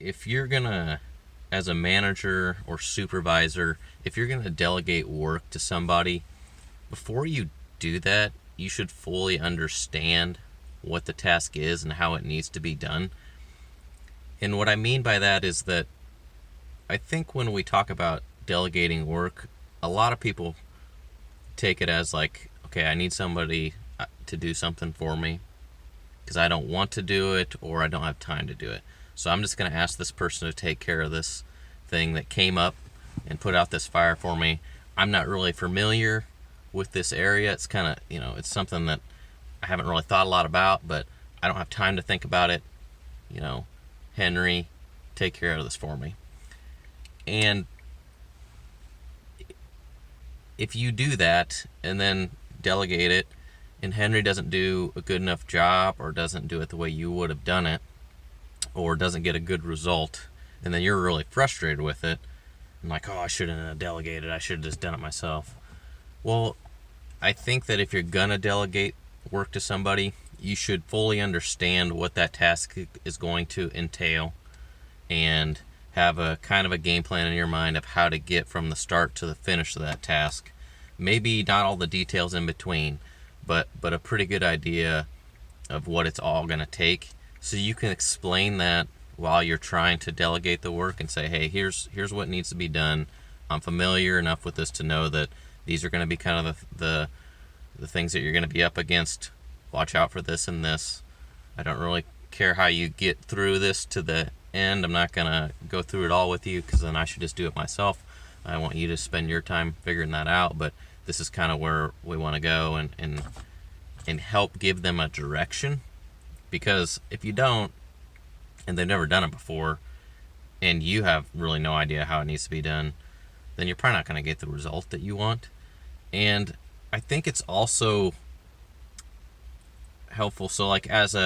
if you're gonna, as a manager or supervisor, if you're gonna delegate work to somebody, before you do that, you should fully understand what the task is and how it needs to be done. And what I mean by that is that I think when we talk about delegating work, a lot of people take it as like, okay, I need somebody to do something for me because I don't want to do it or I don't have time to do it. So I'm just going to ask this person to take care of this thing that came up and put out this fire for me. I'm not really familiar with this area. It's kind of, it's something that I haven't really thought a lot about, but I don't have time to think about it. Henry, take care of this for me. And if you do that and then delegate it, and Henry doesn't do a good enough job or doesn't do it the way you would have done it, or doesn't get a good result, and then you're really frustrated with it, and like, oh, I shouldn't have delegated, I should have just done it myself. Well, I think that if you're gonna delegate work to somebody, you should fully understand what that task is going to entail and have a kind of a game plan in your mind of how to get from the start to the finish of that task. Maybe not all the details in between, but a pretty good idea of what it's all going to take, so you can explain that while you're trying to delegate the work and say, hey, here's what needs to be done. I'm familiar enough with this to know that these are going to be kind of the things that you're going to be up against. Watch out for this and this. I don't really care how you get through this to the end. I'm not going to go through it all with you because then I should just do it myself. I want you to spend your time figuring that out, but this is kind of where we want to go and help give them a direction. Because if you don't, and they've never done it before, and you have really no idea how it needs to be done, then you're probably not going to get the result that you want. And I think it's also helpful. So like as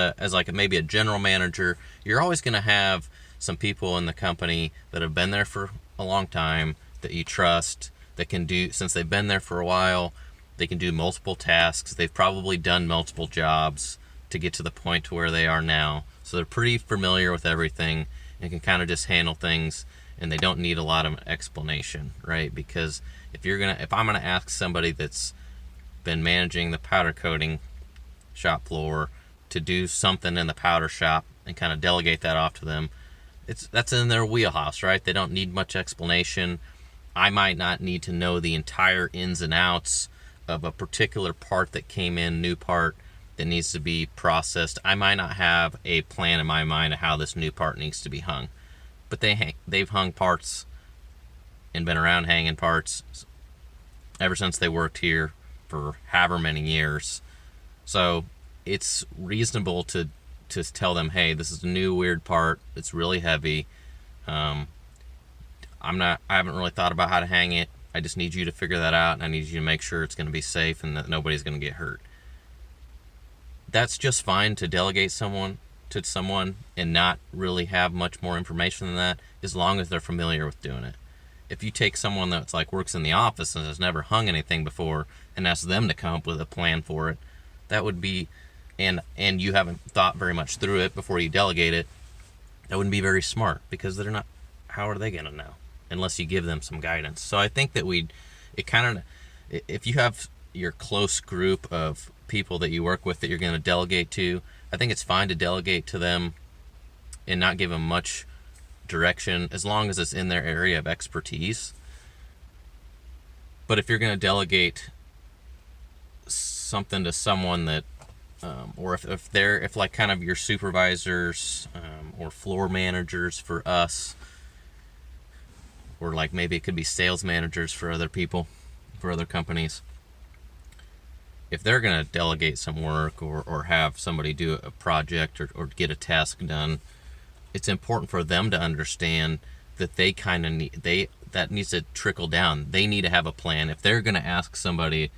maybe a general manager, you're always going to have some people in the company that have been there for a long time that you trust, that can do, since they've been there for a while, they can do multiple tasks. They've probably done multiple jobs to get to the point to where they are now. So they're pretty familiar with everything and can kind of just handle things, and they don't need a lot of explanation, right? Because if I'm gonna ask somebody that's been managing the powder coating shop floor to do something in the powder shop and kind of delegate that off to them, that's in their wheelhouse, right? They don't need much explanation. I might not need to know the entire ins and outs of a particular part that came in, new part that needs to be processed. I might not have a plan in my mind of how this new part needs to be hung, but they've hung parts and been around hanging parts ever since they worked here for however many years. So it's reasonable to tell them, hey, this is a new weird part. It's really heavy. I haven't really thought about how to hang it. I just need you to figure that out, and I need you to make sure it's going to be safe and that nobody's going to get hurt. That's just fine to delegate to someone and not really have much more information than that, as long as they're familiar with doing it. If you take someone that's like works in the office and has never hung anything before and ask them to come up with a plan for it, that would be, and you haven't thought very much through it before you delegate it, that wouldn't be very smart, because they're not, how are they going to know unless you give them some guidance? So I think that if you have your close group of people that you work with that you're going to delegate to, I think it's fine to delegate to them and not give them much direction, as long as it's in their area of expertise. But if you're going to delegate something to someone that or if like kind of your supervisors or floor managers for us, or like maybe it could be sales managers for other people, for other companies, if they're going to delegate some work or have somebody do a project or get a task done, it's important for them to understand that they kind of that needs to trickle down. They need to have a plan. If they're going to ask somebody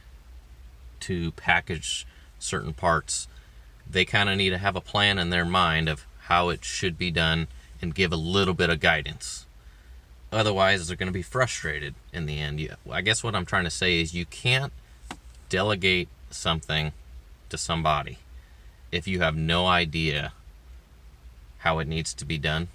to package certain parts, they kind of need to have a plan in their mind of how it should be done and give a little bit of guidance. Otherwise, they're going to be frustrated in the end. I guess what I'm trying to say is you can't delegate something to somebody if you have no idea how it needs to be done.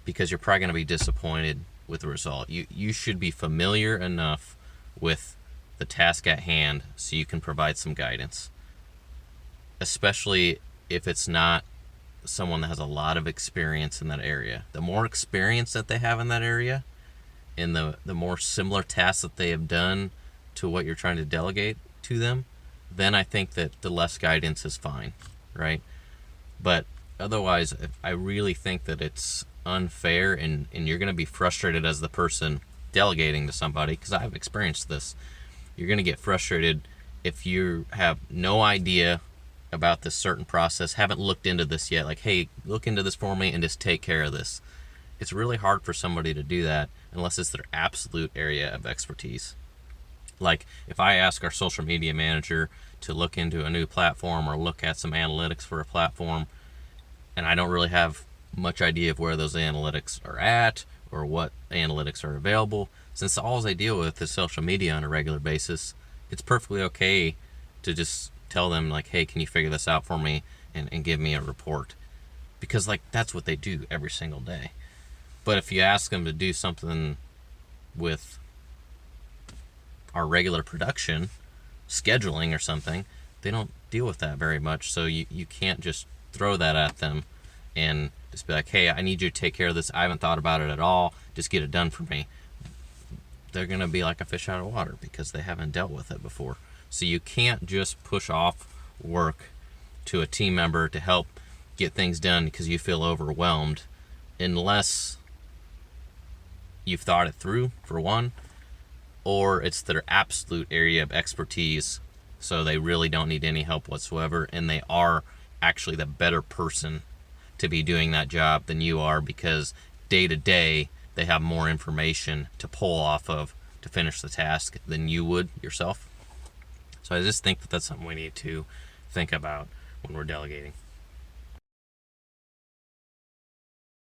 because you're probably going to be disappointed with the result. You should be familiar enough with the task at hand so you can provide some guidance, especially if it's not someone that has a lot of experience in that area. The more experience that they have in that area, and the more similar tasks that they have done to what you're trying to delegate to them, then I think that the less guidance is fine, right? But otherwise, I really think that it's unfair, and you're going to be frustrated as the person delegating to somebody, because I've experienced this. You're going to get frustrated if you have no idea about this certain process, haven't looked into this yet, like, hey, look into this for me and just take care of this. It's really hard for somebody to do that unless it's their absolute area of expertise. Like, if I ask our social media manager to look into a new platform or look at some analytics for a platform, and I don't really have much idea of where those analytics are at or what analytics are available, since all they deal with is social media on a regular basis, it's perfectly okay to just tell them, like, hey, can you figure this out for me and give me a report? Because, like, that's what they do every single day. But if you ask them to do something with our regular production, scheduling or something, they don't deal with that very much. So you can't just throw that at them and just be like, hey, I need you to take care of this. I haven't thought about it at all. Just get it done for me. They're going to be like a fish out of water because they haven't dealt with it before. So you can't just push off work to a team member to help get things done because you feel overwhelmed, unless you've thought it through, for one, or it's their absolute area of expertise, so they really don't need any help whatsoever, and they are actually the better person to be doing that job than you are, because day to day they have more information to pull off of to finish the task than you would yourself. So I just think that that's something we need to think about when we're delegating.